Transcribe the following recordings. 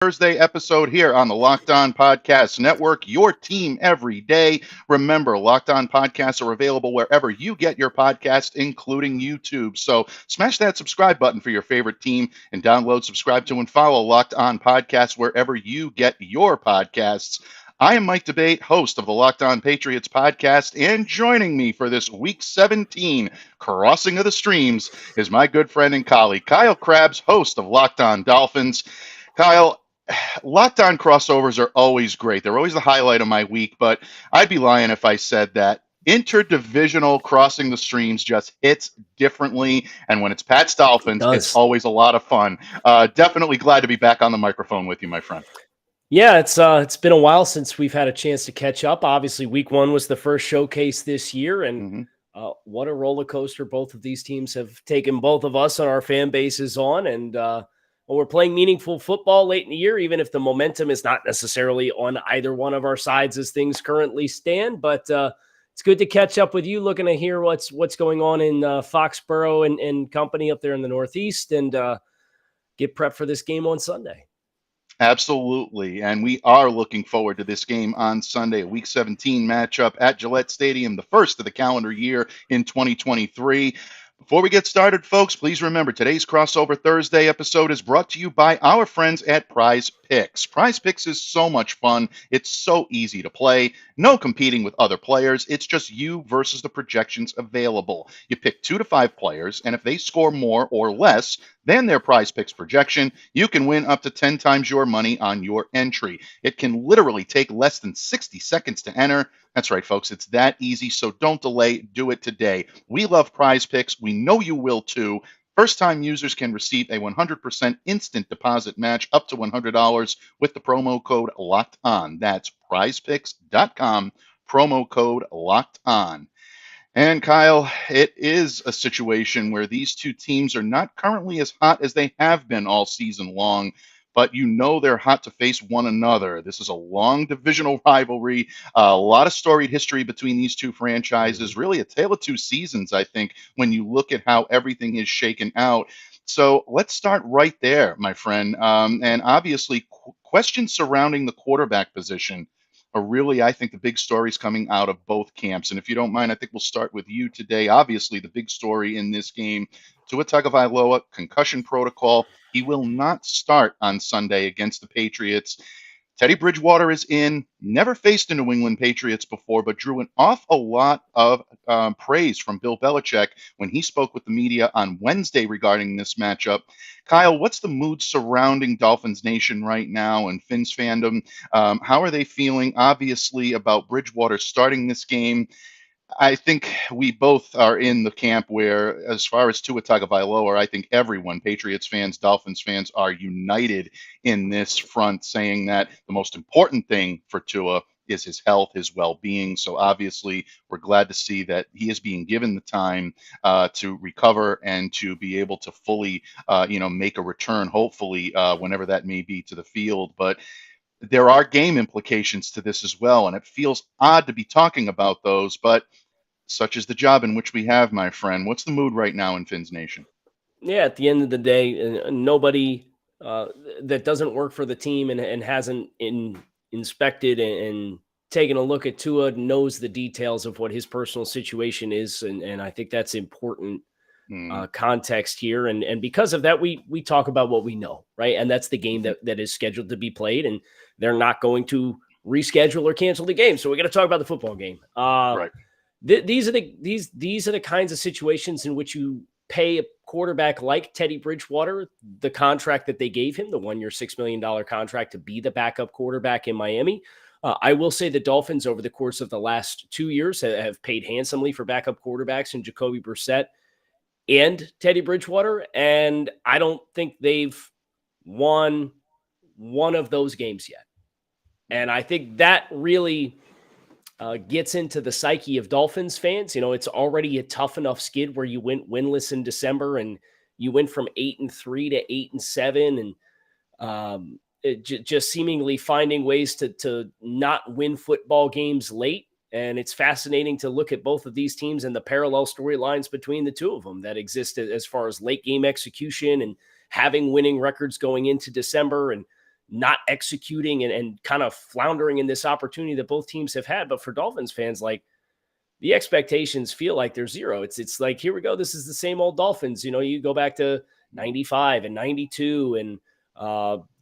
Thursday episode here on the Locked On Podcast Network, your team every day. Remember, Locked On Podcasts are available wherever you get your podcast, including YouTube. So smash that subscribe button for your favorite team and download, subscribe to, and follow Locked On Podcasts wherever you get your podcasts. I am Mike Debate, host of the Locked On Patriots podcast, and joining me for this Week 17 crossing of the streams is my good friend and colleague, Kyle Krabs, host of Locked On Dolphins. Kyle, Locked On crossovers are always great. They're always the highlight of my week, but I'd be lying if I said that interdivisional crossing the streams just hits differently. And when it's Pat's Dolphins, it's always a lot of fun. Definitely glad to be back on the microphone with you, my friend. Yeah, it's been a while since we've had a chance to catch up. Obviously, week one was the first showcase this year, and what a roller coaster both of these teams have taken both of us and our fan bases on. And we're playing meaningful football late in the year, even if the momentum is not necessarily on either one of our sides as things currently stand. But it's good to catch up with you, looking to hear what's going on in Foxborough and company up there in the Northeast, and get prepped for this game on Sunday. Absolutely. And we are looking forward to this game on Sunday, a Week 17 matchup at Gillette Stadium, the first of the calendar year in 2023. Before we get started, folks, please remember today's Crossover Thursday episode is brought to you by our friends at Prize Picks. Prize Picks is so much fun. It's so easy to play. No competing with other players. It's just you versus the projections available. You pick 2 to 5 players, and if they score more or less than their Prize Picks projection, you can win up to 10 times your money on your entry. It can literally take less than 60 seconds to enter. That's right, folks. It's that easy, so don't delay. Do it today. We love Prize Picks. We know you will too. First-time users can receive a 100% instant deposit match up to $100 with the promo code LOCKEDON. That's prizepicks.com, promo code LOCKEDON. And Kyle, it is a situation where these two teams are not currently as hot as they have been all season long, but you know they're hot to face one another. This is a long divisional rivalry, a lot of storied history between these two franchises, really a tale of two seasons, I think, when you look at how everything is shaken out. So let's start right there, my friend. And obviously, questions surrounding the quarterback position are really, I think, the big stories coming out of both camps. And if you don't mind, I think we'll start with you today. Obviously, the big story in this game, Tua Tagovailoa, concussion protocol. He will not start on Sunday against the Patriots. Teddy Bridgewater is in, never faced a New England Patriots before, but drew an awful lot of praise from Bill Belichick when he spoke with the media on Wednesday regarding this matchup. Kyle, what's the mood surrounding Dolphins Nation right now and Fins fandom? How are they feeling, obviously, about Bridgewater starting this game? I think we both are in the camp where, as far as Tua Tagovailoa, I think everyone, Patriots fans, Dolphins fans, are united in this front, saying that the most important thing for Tua is his health, his well-being. So obviously, we're glad to see that he is being given the time to recover and to be able to fully, make a return, hopefully, whenever that may be, to the field. But there are game implications to this as well, and it feels odd to be talking about those, but such is the job in which we have, my friend. What's the mood right now in Fins Nation? Yeah, at the end of the day, nobody that doesn't work for the team and hasn't inspected and taken a look at Tua knows the details of what his personal situation is, and I think that's important context here. And because of that, we talk about what we know, right? And that's the game that is scheduled to be played, and they're not going to reschedule or cancel the game. So we got to talk about the football game. Right. These are the kinds of situations in which you pay a quarterback like Teddy Bridgewater the contract that they gave him, the 1-year, $6 million contract to be the backup quarterback in Miami. I will say the Dolphins over the course of the last 2 years have paid handsomely for backup quarterbacks in Jacoby Brissett and Teddy Bridgewater, and I don't think they've won one of those games yet. And I think that really gets into the psyche of Dolphins fans. You know, it's already a tough enough skid where you went winless in December and you went from 8-3 to 8-7, and just seemingly finding ways to not win football games late. And it's fascinating to look at both of these teams and the parallel storylines between the two of them that exist as far as late game execution and having winning records going into December. And not executing and kind of floundering in this opportunity that both teams have had. But for Dolphins fans, like, the expectations feel like they're zero. It's like, here we go. This is the same old Dolphins. You go back to 95 and 92 and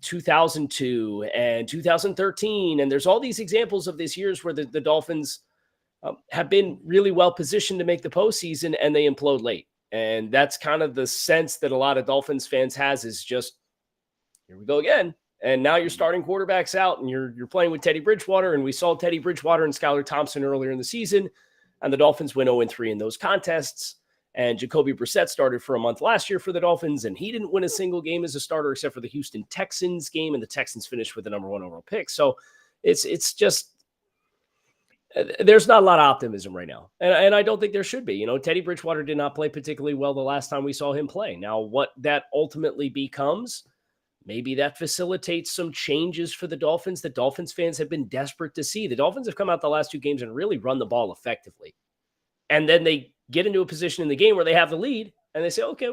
2002 and 2013. And there's all these examples of these years where the Dolphins have been really well positioned to make the postseason and they implode late. And that's kind of the sense that a lot of Dolphins fans has, is just, here we go again. And now your starting quarterback's out and you're playing with Teddy Bridgewater. And we saw Teddy Bridgewater and Skylar Thompson earlier in the season. And the Dolphins went 0-3 in those contests. And Jacoby Brissett started for a month last year for the Dolphins, and he didn't win a single game as a starter except for the Houston Texans game, and the Texans finished with the number 1 overall pick. So it's just, there's not a lot of optimism right now. And I don't think there should be. Teddy Bridgewater did not play particularly well the last time we saw him play. Now, what that ultimately becomes, maybe that facilitates some changes for the Dolphins that Dolphins fans have been desperate to see. The Dolphins have come out the last 2 games and really run the ball effectively. And then they get into a position in the game where they have the lead and they say, okay,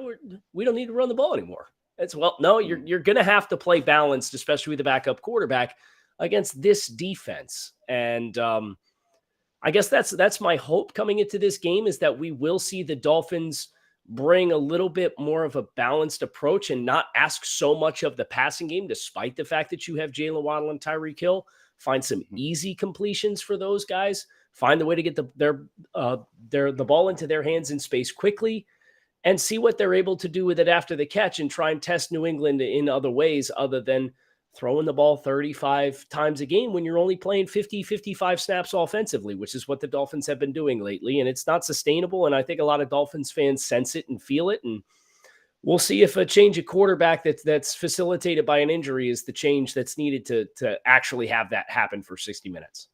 we don't need to run the ball anymore. It's, well, no, you're going to have to play balanced, especially with the backup quarterback, against this defense. And I guess that's my hope coming into this game, is that we will see the Dolphins bring a little bit more of a balanced approach and not ask so much of the passing game, despite the fact that you have Jalen Waddle and Tyreek Hill. Find some easy completions for those guys. Find the way to get the ball into their hands in space quickly, and see what they're able to do with it after the catch, and try and test New England in other ways other than throwing the ball 35 times a game when you're only playing 50, 55 snaps offensively, which is what the Dolphins have been doing lately. And it's not sustainable. And I think a lot of Dolphins fans sense it and feel it. And we'll see if a change of quarterback that's facilitated by an injury is the change that's needed to actually have that happen for 60 minutes.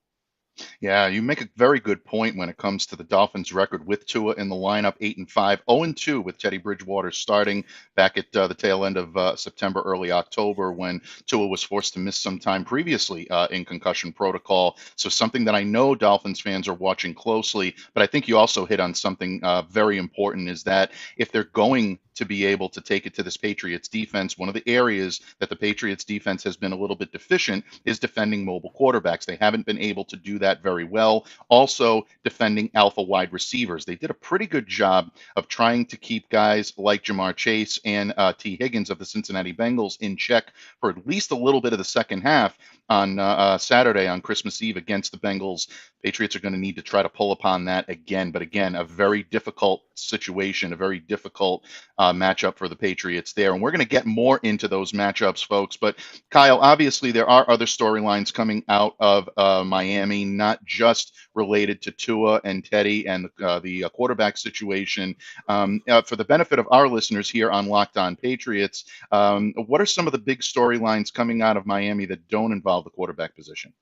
Yeah, you make a very good point when it comes to the Dolphins' record with Tua in the lineup, 8-5, 0-2 with Teddy Bridgewater starting back at the tail end of September, early October, when Tua was forced to miss some time previously in concussion protocol. So something that I know Dolphins fans are watching closely, but I think you also hit on something very important, is that if they're going to be able to take it to this Patriots defense, one of the areas that the Patriots defense has been a little bit deficient is defending mobile quarterbacks. They haven't been able to do that very well. Also, defending alpha wide receivers. They did a pretty good job of trying to keep guys like Jamar Chase and T. Higgins of the Cincinnati Bengals in check for at least a little bit of the second half on Saturday, on Christmas Eve, against the Bengals. Patriots are going to need to try to pull upon that again. But again, a very difficult situation, a very difficult matchup for the Patriots there. And we're going to get more into those matchups, folks. But Kyle, obviously there are other storylines coming out of Miami, not just related to Tua and Teddy and the quarterback situation. For the benefit of our listeners here on Locked On Patriots, what are some of the big storylines coming out of Miami that don't involve the quarterback position?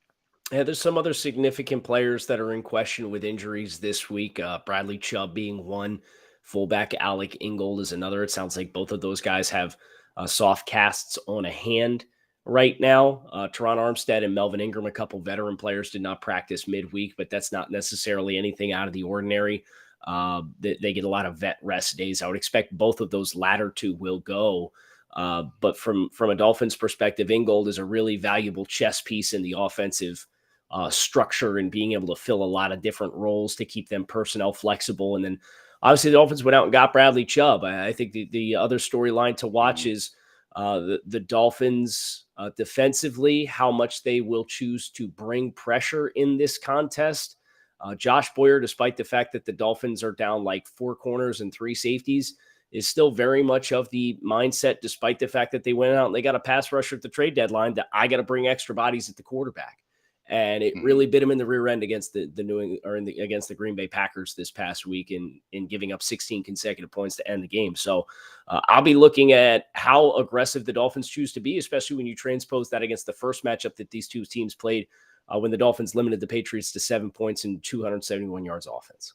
Yeah, there's some other significant players that are in question with injuries this week. Bradley Chubb being one, fullback Alec Ingold is another. It sounds like both of those guys have soft casts on a hand right now. Teron Armstead and Melvin Ingram, a couple veteran players, did not practice midweek, but that's not necessarily anything out of the ordinary. They get a lot of vet rest days. I would expect both of those latter two will go. But from a Dolphins perspective, Ingold is a really valuable chess piece in the offensive structure and being able to fill a lot of different roles to keep them personnel flexible. And then obviously the Dolphins went out and got Bradley Chubb. I think the other storyline to watch is the Dolphins defensively, how much they will choose to bring pressure in this contest. Josh Boyer, despite the fact that the Dolphins are down like 4 corners and 3 safeties, is still very much of the mindset, despite the fact that they went out and they got a pass rusher at the trade deadline, that I got to bring extra bodies at the quarterback. And it really bit him in the rear end against against the Green Bay Packers this past week in giving up 16 consecutive points to end the game. So I'll be looking at how aggressive the Dolphins choose to be, especially when you transpose that against the first matchup that these two teams played when the Dolphins limited the Patriots to 7 points and 271 yards offense.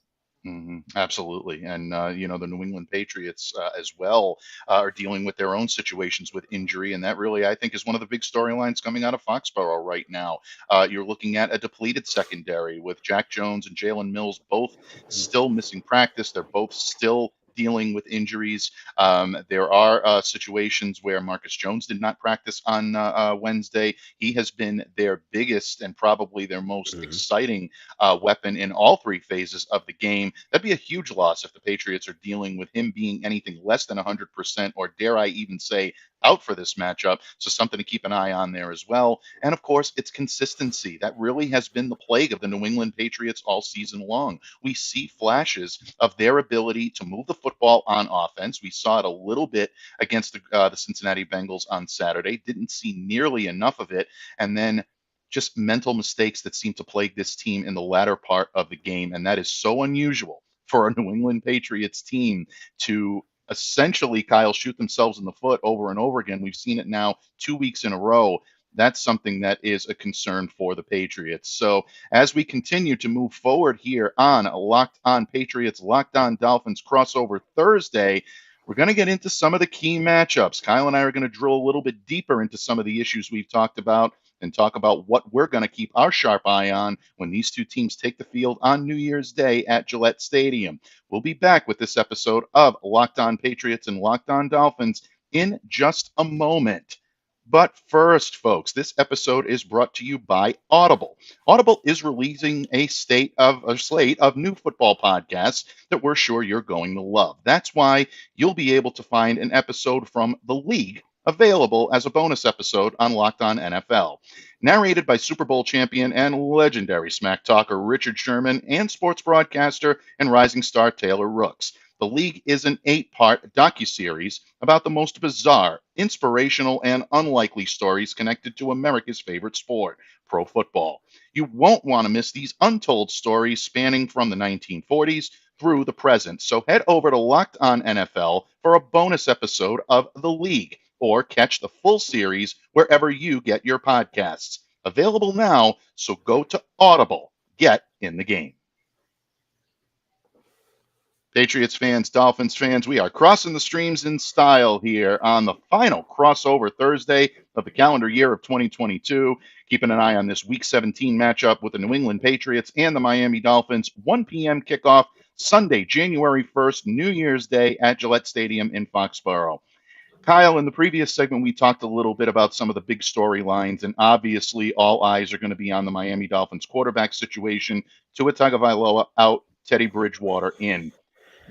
Absolutely. And, the New England Patriots as well are dealing with their own situations with injury. And that really, I think, is one of the big storylines coming out of Foxborough right now. You're looking at a depleted secondary with Jack Jones and Jalen Mills both still missing practice. They're both still dealing with injuries. There are situations where Marcus Jones did not practice on Wednesday. He has been their biggest and probably their most Mhm. exciting weapon in all three phases of the game. That'd be a huge loss if the Patriots are dealing with him being anything less than 100%, or dare I even say out for this matchup. So something to keep an eye on there as well. And of course, it's consistency. That really has been the plague of the New England Patriots all season long. We see flashes of their ability to move the football on offense. We saw it a little bit against the Cincinnati Bengals on Saturday. Didn't see nearly enough of it. And then just mental mistakes that seem to plague this team in the latter part of the game. And that is so unusual for a New England Patriots team to essentially, Kyle, shoot themselves in the foot over and over again. We've seen it now 2 weeks in a row. That's something that is a concern for the Patriots. So as we continue to move forward here on Locked On Patriots, Locked On Dolphins crossover Thursday, we're going to get into some of the key matchups. Kyle and I are going to drill a little bit deeper into some of the issues we've talked about and talk about what we're going to keep our sharp eye on when these two teams take the field on New Year's Day at Gillette Stadium. We'll be back with this episode of Locked On Patriots and Locked On Dolphins in just a moment. But first, folks, this episode is brought to you by Audible. Audible is releasing a slate of new football podcasts that we're sure you're going to love. That's why you'll be able to find an episode from The League available as a bonus episode on Locked On NFL. Narrated by Super Bowl champion and legendary smack talker Richard Sherman and sports broadcaster and rising star Taylor Rooks. The League is an 8-part docuseries about the most bizarre, inspirational, and unlikely stories connected to America's favorite sport, pro football. You won't want to miss these untold stories spanning from the 1940s through the present. So head over to Locked On NFL for a bonus episode of The League, or catch the full series wherever you get your podcasts. Available now, so go to Audible. Get in the game. Patriots fans, Dolphins fans, we are crossing the streams in style here on the final crossover Thursday of the calendar year of 2022. Keeping an eye on this Week 17 matchup with the New England Patriots and the Miami Dolphins. 1 p.m. kickoff Sunday, January 1st, New Year's Day at Gillette Stadium in Foxborough. Kyle, in the previous segment, we talked a little bit about some of the big storylines, and obviously all eyes are going to be on the Miami Dolphins quarterback situation. Tua Tagovailoa out, Teddy Bridgewater in.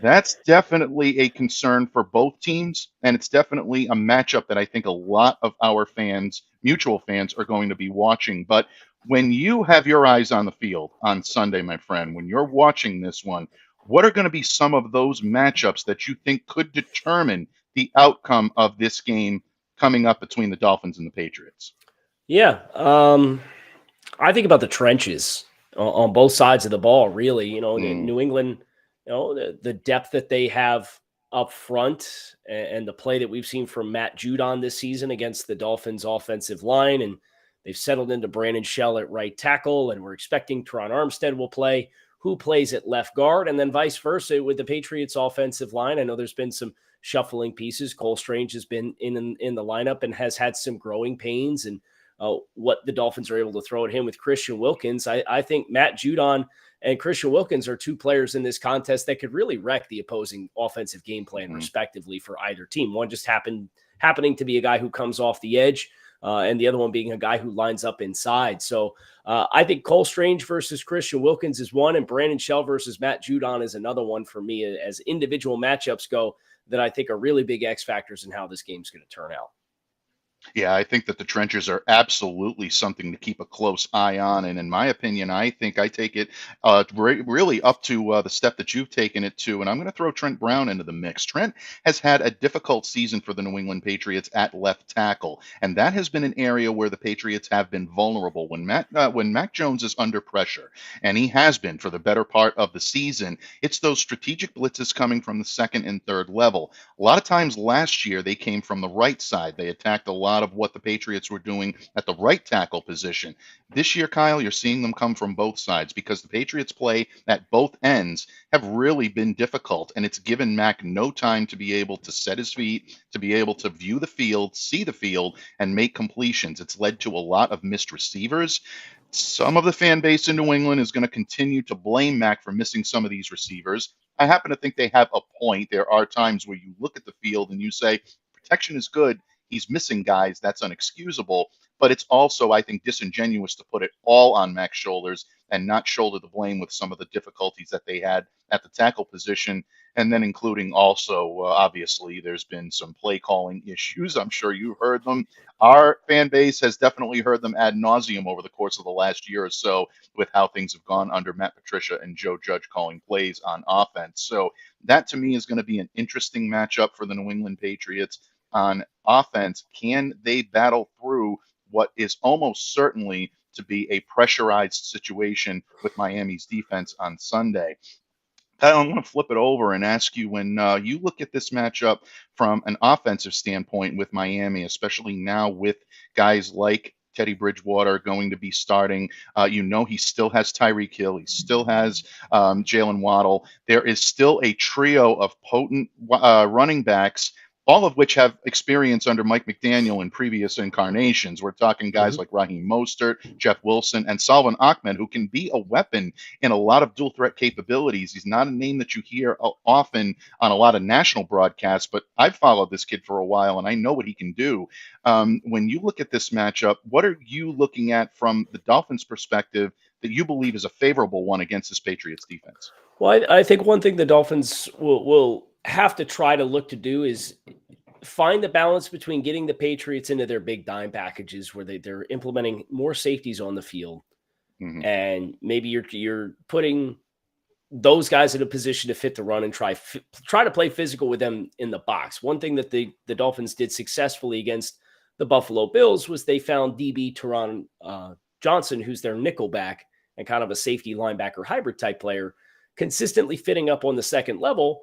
That's definitely a concern for both teams, and it's definitely a matchup that I think a lot of our fans, mutual fans, are going to be watching. But when you have your eyes on the field on Sunday, my friend, when you're watching this one, what are going to be some of those matchups that you think could determine the outcome of this game coming up between the Dolphins and the Patriots? Yeah. I think about the trenches on both sides of the ball, really. New England, the depth that they have up front and the play that we've seen from Matt Judon this season against the Dolphins offensive line. And they've settled into Brandon Shell at right tackle, and we're expecting Teron Armstead will play. Who plays at left guard, and then vice versa with the Patriots offensive line. I know there's been some shuffling pieces. Cole Strange has been in the lineup and has had some growing pains, and what the Dolphins are able to throw at him with Christian Wilkins. I think Matt Judon and Christian Wilkins are two players in this contest that could really wreck the opposing offensive game plan, respectively, for either team. One just happening to be a guy who comes off the edge, and the other one being a guy who lines up inside. So I think Cole Strange versus Christian Wilkins is one, and Brandon Shell versus Matt Judon is another one for me as individual matchups go that I think are really big X factors in how this game's going to turn out. Yeah, I think that the trenches are absolutely something to keep a close eye on. And in my opinion, I think I take it really up to the step that you've taken it to. And I'm going to throw Trent Brown into the mix. Trent has had a difficult season for the New England Patriots at left tackle. And that has been an area where the Patriots have been vulnerable when Mac Jones is under pressure. And he has been for the better part of the season. It's those strategic blitzes coming from the second and third level. A lot of times last year, they came from the right side. They attacked a lot of what the Patriots were doing at the right tackle position. This year, Kyle, you're seeing them come from both sides because the Patriots play at both ends have really been difficult, and it's given Mac no time to be able to set his feet, to be able to view the field, see the field, and make completions. It's led to a lot of missed receivers. Some of the fan base in New England is going to continue to blame Mac for missing some of these receivers. I happen to think they have a point. There are times where you look at the field and you say, protection is good. He's missing guys. That's unexcusable. But it's also, I think, disingenuous to put it all on Mac's shoulders and not shoulder the blame with some of the difficulties that they had at the tackle position. And then including also, obviously, there's been some play calling issues. I'm sure you've heard them. Our fan base has definitely heard them ad nauseum over the course of the last year or so with how things have gone under Matt Patricia and Joe Judge calling plays on offense. So that to me is going to be an interesting matchup for the New England Patriots on offense. Can they battle through what is almost certainly to be a pressurized situation with Miami's defense on Sunday? I'm going to flip it over and ask you when you look at this matchup from an offensive standpoint with Miami, especially now with guys like Teddy Bridgewater going to be starting. He still has Tyreek Hill. He still has Jalen Waddle. There is still a trio of potent running backs, all of which have experience under Mike McDaniel in previous incarnations. We're talking guys like Raheem Mostert, Jeff Wilson, and Salvon Ahmed, who can be a weapon in a lot of dual threat capabilities. He's not a name that you hear often on a lot of national broadcasts, but I've followed this kid for a while and I know what he can do. When you look at this matchup, what are you looking at from the Dolphins' perspective that you believe is a favorable one against this Patriots defense? Well, I think one thing the Dolphins will have to try to look to do is find the balance between getting the Patriots into their big dime packages where they're implementing more safeties on the field. Mm-hmm. And maybe you're putting those guys in a position to fit the run and try to play physical with them in the box. One thing that the Dolphins did successfully against the Buffalo Bills was they found DB Teron Johnson, who's their nickel back and kind of a safety linebacker hybrid type player, consistently fitting up on the second level,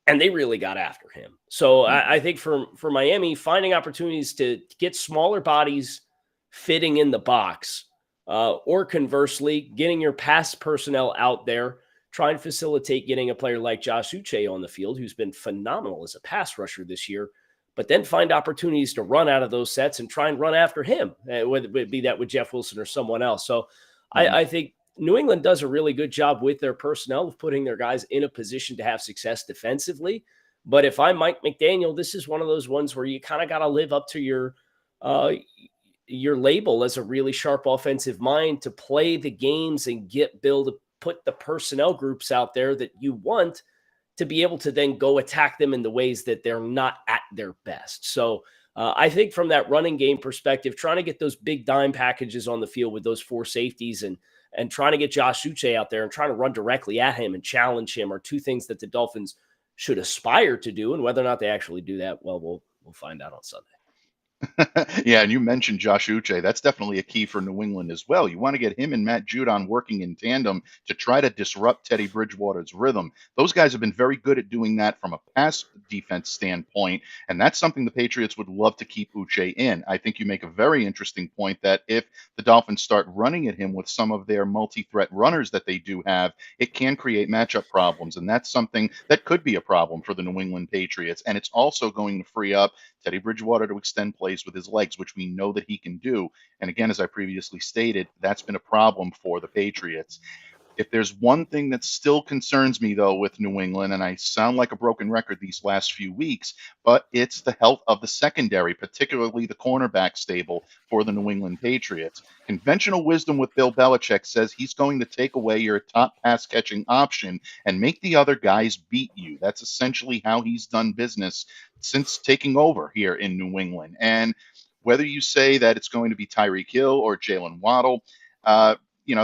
and they really got after him. So I think for Miami, finding opportunities to get smaller bodies fitting in the box, or conversely, getting your pass personnel out there, try and facilitate getting a player like Josh Uche on the field, who's been phenomenal as a pass rusher this year, but then find opportunities to run out of those sets and try and run after him, whether it be that with Jeff Wilson or someone else. So I think New England does a really good job with their personnel of putting their guys in a position to have success defensively. But if I'm Mike McDaniel, this is one of those ones where you kind of got to live up to your label as a really sharp offensive mind to play the games and put the personnel groups out there that you want to be able to then go attack them in the ways that they're not at their best. So I think from that running game perspective, trying to get those big dime packages on the field with those four safeties and trying to get Josh Uche out there and trying to run directly at him and challenge him are two things that the Dolphins should aspire to do. And whether or not they actually do that, well, we'll find out on Sunday. Yeah, and you mentioned Josh Uche. That's definitely a key for New England as well. You want to get him and Matt Judon working in tandem to try to disrupt Teddy Bridgewater's rhythm. Those guys have been very good at doing that from a pass defense standpoint, and that's something the Patriots would love to keep Uche in. I think you make a very interesting point that if the Dolphins start running at him with some of their multi-threat runners that they do have, it can create matchup problems, and that's something that could be a problem for the New England Patriots. And it's also going to free up Teddy Bridgewater to extend plays with his legs, which we know that he can do. And again, as I previously stated, that's been a problem for the Patriots. If there's one thing that still concerns me, though, with New England, and I sound like a broken record these last few weeks, but it's the health of the secondary, particularly the cornerback stable for the New England Patriots. Conventional wisdom with Bill Belichick says he's going to take away your top pass catching option and make the other guys beat you. That's essentially how he's done business since taking over here in New England. And whether you say that it's going to be Tyreek Hill or Jalen Waddle,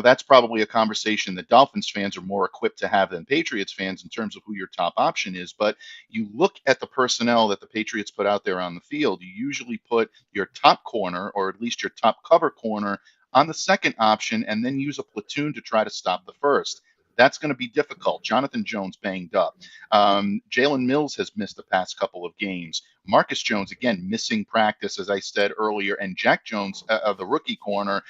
that's probably a conversation that Dolphins fans are more equipped to have than Patriots fans in terms of who your top option is. But you look at the personnel that the Patriots put out there on the field, you usually put your top corner, or at least your top cover corner, on the second option and then use a platoon to try to stop the first. That's going to be difficult. Jonathan Jones banged up. Jalen Mills has missed the past couple of games. Marcus Jones, again, missing practice, as I said earlier. And Jack Jones, the rookie corner,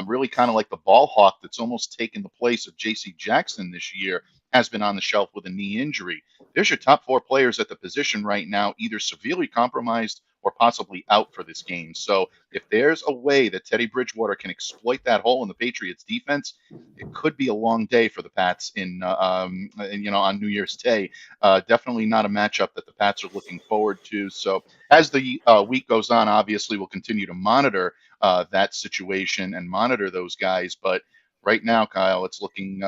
really kind of like the ball hawk that's almost taken the place of J.C. Jackson this year, has been on the shelf with a knee injury. There's your top four players at the position right now, either severely compromised or possibly out for this game. So if there's a way that Teddy Bridgewater can exploit that hole in the Patriots defense, it could be a long day for the Pats on New Year's Day. Definitely not a matchup that the Pats are looking forward to. So as the week goes on, obviously we'll continue to monitor that situation and monitor those guys. But right now, Kyle, it's looking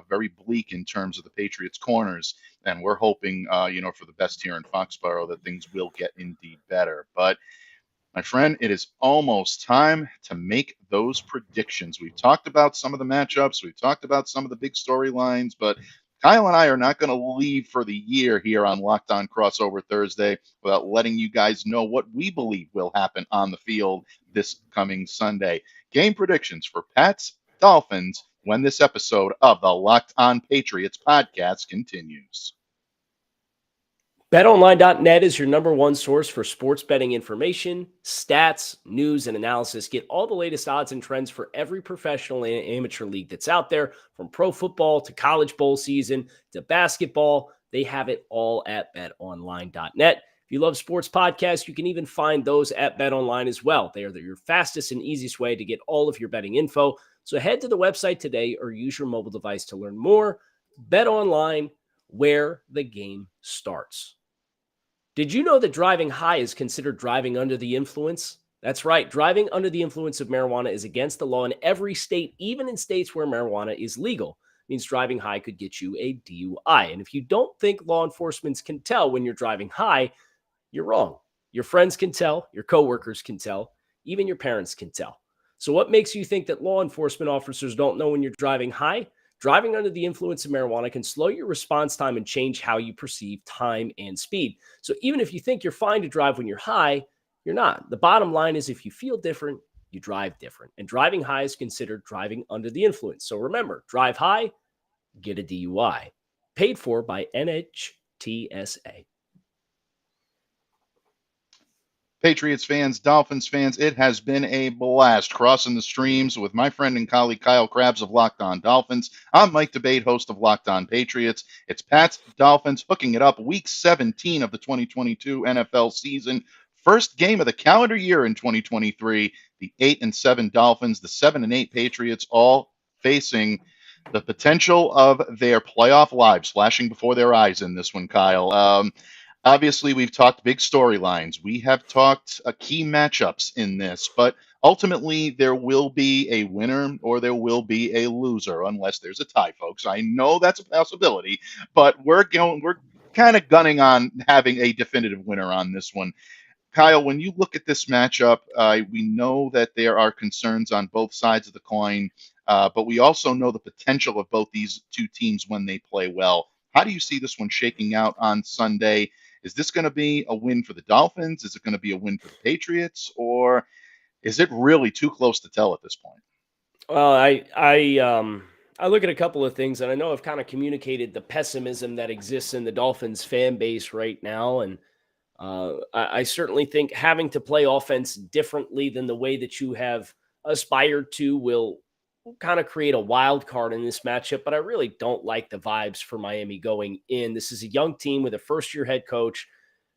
very bleak in terms of the Patriots corners, and we're hoping for the best here in Foxborough that things will get indeed better. But my friend, it is almost time to make those predictions. We've talked about some of the matchups, we've talked about some of the big storylines, but Kyle and I are not going to leave for the year here on Locked On Crossover Thursday without letting you guys know what we believe will happen on the field this coming Sunday. Game predictions for Pats Dolphins when this episode of the Locked On Patriots podcast continues. BetOnline.net is your number one source for sports betting information, stats, news, and analysis. Get all the latest odds and trends for every professional and amateur league that's out there, from pro football to college bowl season to basketball. They have it all at BetOnline.net. If you love sports podcasts, you can even find those at BetOnline as well. They are your fastest and easiest way to get all of your betting info. So head to the website today or use your mobile device to learn more. BetOnline, where the game starts. Did you know that driving high is considered driving under the influence? That's right. Driving under the influence of marijuana is against the law in every state, even in states where marijuana is legal. It means driving high could get you a DUI. And if you don't think law enforcement can tell when you're driving high, you're wrong. Your friends can tell, your coworkers can tell, even your parents can tell. So what makes you think that law enforcement officers don't know when you're driving high? Driving under the influence of marijuana can slow your response time and change how you perceive time and speed. So even if you think you're fine to drive when you're high, you're not. The bottom line is if you feel different, you drive different. And driving high is considered driving under the influence. So remember, drive high, get a DUI. Paid for by NHTSA. Patriots fans, Dolphins fans, it has been a blast crossing the streams with my friend and colleague Kyle Krabs of Locked On Dolphins. I'm Mike Debate, host of Locked On Patriots. It's Pats Dolphins hooking it up week 17 of the 2022 NFL season. First game of the calendar year in 2023. The 8-7 Dolphins, the 7-8 Patriots, all facing the potential of their playoff lives flashing before their eyes in this one, Kyle. Obviously, we've talked big storylines. We have talked key matchups in this, but ultimately there will be a winner or there will be a loser unless there's a tie, folks. I know that's a possibility, but we're kind of gunning on having a definitive winner on this one. Kyle, when you look at this matchup, we know that there are concerns on both sides of the coin, but we also know the potential of both these two teams when they play well. How do you see this one shaking out on Sunday? Is this going to be a win for the Dolphins? Is it going to be a win for the Patriots? Or is it really too close to tell at this point? Well, I look at a couple of things, and I know I've kind of communicated the pessimism that exists in the Dolphins fan base right now. And I certainly think having to play offense differently than the way that you have aspired to will kind of create a wild card in this matchup, but I really don't like the vibes for Miami going in. This is a young team with a first-year head coach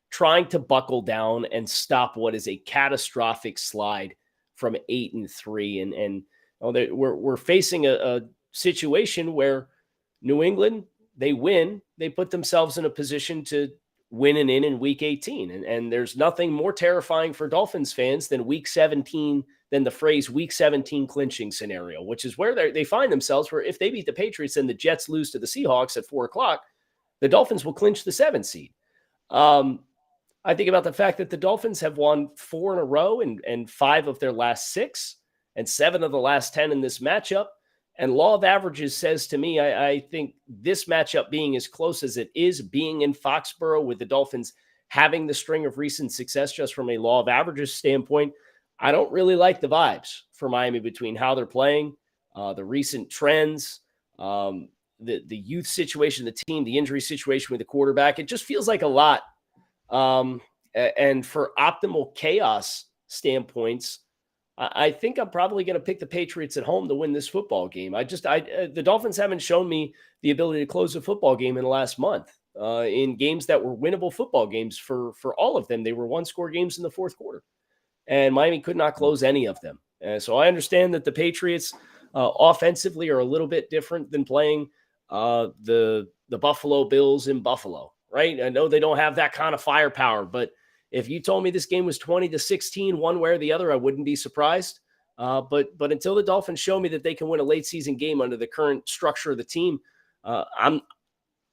trying to buckle down and stop what is a catastrophic slide from 8-3. And we're facing a situation where New England, they win, they put themselves in a position to win and in week 18. And there's nothing more terrifying for Dolphins fans than week 17, than the phrase week 17 clinching scenario, which is where they find themselves, where if they beat the Patriots and the Jets lose to the Seahawks at 4:00, the Dolphins will clinch the 7th seed. I think about the fact that the Dolphins have won 4 in a row and 5 of their last 6 and 7 of the last 10 in this matchup. And law of averages says to me, I think this matchup being as close as it is, being in Foxborough with the Dolphins having the string of recent success just from a law of averages standpoint, I don't really like the vibes for Miami between how they're playing, the recent trends, the youth situation, the team, the injury situation with the quarterback. It just feels like a lot. And for optimal chaos standpoints, I think I'm probably going to pick the Patriots at home to win this football game. The Dolphins haven't shown me the ability to close a football game in the last month. in games that were winnable football games for all of them. They were one-score games in the fourth quarter, and Miami could not close any of them. So I understand that the Patriots offensively are a little bit different than playing the Buffalo Bills in Buffalo, right? I know they don't have that kind of firepower, but if you told me this game was 20-16 one way or the other, I wouldn't be surprised. But until the Dolphins show me that they can win a late season game under the current structure of the team, I'm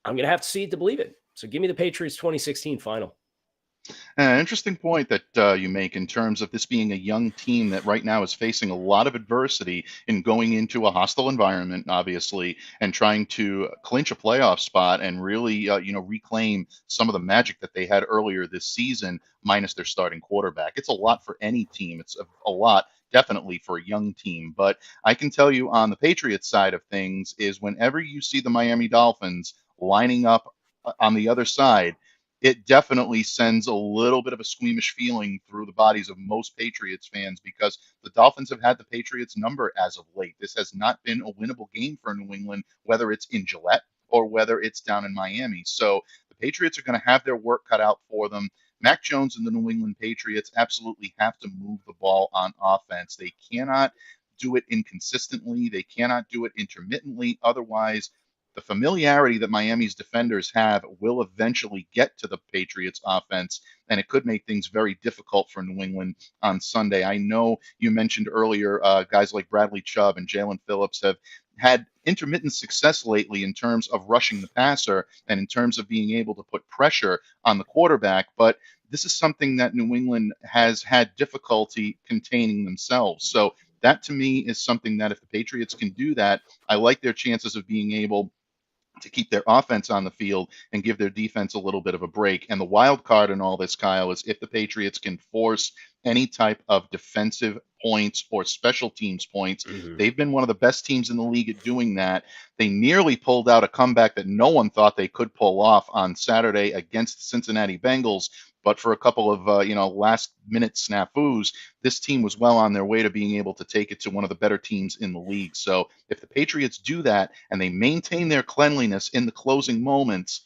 going to have to see it to believe it. So give me the Patriots 2016 final. Interesting point that you make in terms of this being a young team that right now is facing a lot of adversity in going into a hostile environment, obviously, and trying to clinch a playoff spot and really, reclaim some of the magic that they had earlier this season, minus their starting quarterback. It's a lot for any team. It's a lot, definitely, for a young team. But I can tell you on the Patriots side of things is whenever you see the Miami Dolphins lining up on the other side, it definitely sends a little bit of a squeamish feeling through the bodies of most Patriots fans because the Dolphins have had the Patriots number as of late. This has not been a winnable game for New England, whether it's in Gillette or whether it's down in Miami. So the Patriots are going to have their work cut out for them. Mac Jones and the New England Patriots absolutely have to move the ball on offense. They cannot do it inconsistently. They cannot do it intermittently. Otherwise, the familiarity that Miami's defenders have will eventually get to the Patriots offense, and it could make things very difficult for New England on Sunday. I know you mentioned earlier guys like Bradley Chubb and Jalen Phillips have had intermittent success lately in terms of rushing the passer and in terms of being able to put pressure on the quarterback, but this is something that New England has had difficulty containing themselves. So that to me is something that if the Patriots can do that, I like their chances of being able to keep their offense on the field and give their defense a little bit of a break. And the wild card in all this, Kyle, is if the Patriots can force any type of defensive points or special teams points. Mm-hmm. They've been one of the best teams in the league at doing that. They nearly pulled out a comeback that no one thought they could pull off on Saturday against the Cincinnati Bengals. But for a couple of last-minute snafus, this team was well on their way to being able to take it to one of the better teams in the league. So if the Patriots do that and they maintain their cleanliness in the closing moments,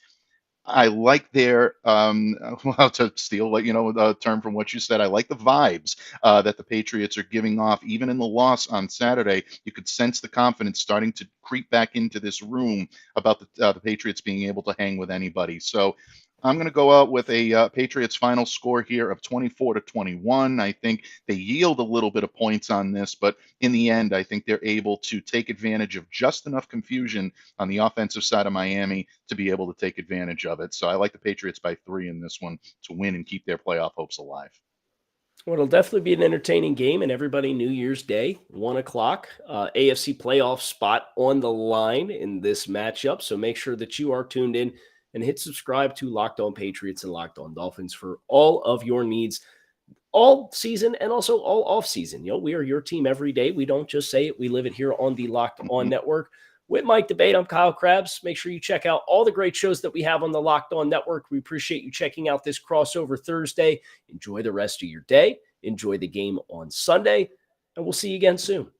I like their, to steal a term from what you said, I like the vibes that the Patriots are giving off. Even in the loss on Saturday, you could sense the confidence starting to creep back into this room about the Patriots being able to hang with anybody. So I'm going to go out with a Patriots final score here of 24-21. I think they yield a little bit of points on this, but in the end, I think they're able to take advantage of just enough confusion on the offensive side of Miami to be able to take advantage of it. So I like the Patriots by 3 in this one to win and keep their playoff hopes alive. Well, it'll definitely be an entertaining game, and everybody, New Year's Day, 1 o'clock, AFC playoff spot on the line in this matchup. So make sure that you are tuned in and hit subscribe to Locked On Patriots and Locked On Dolphins for all of your needs all season and also all off season. We are your team every day. We don't just say it. We live it here on the Locked On Network. With Mike Debate, I'm Kyle Krabs. Make sure you check out all the great shows that we have on the Locked On Network. We appreciate you checking out this crossover Thursday. Enjoy the rest of your day. Enjoy the game on Sunday, and we'll see you again soon.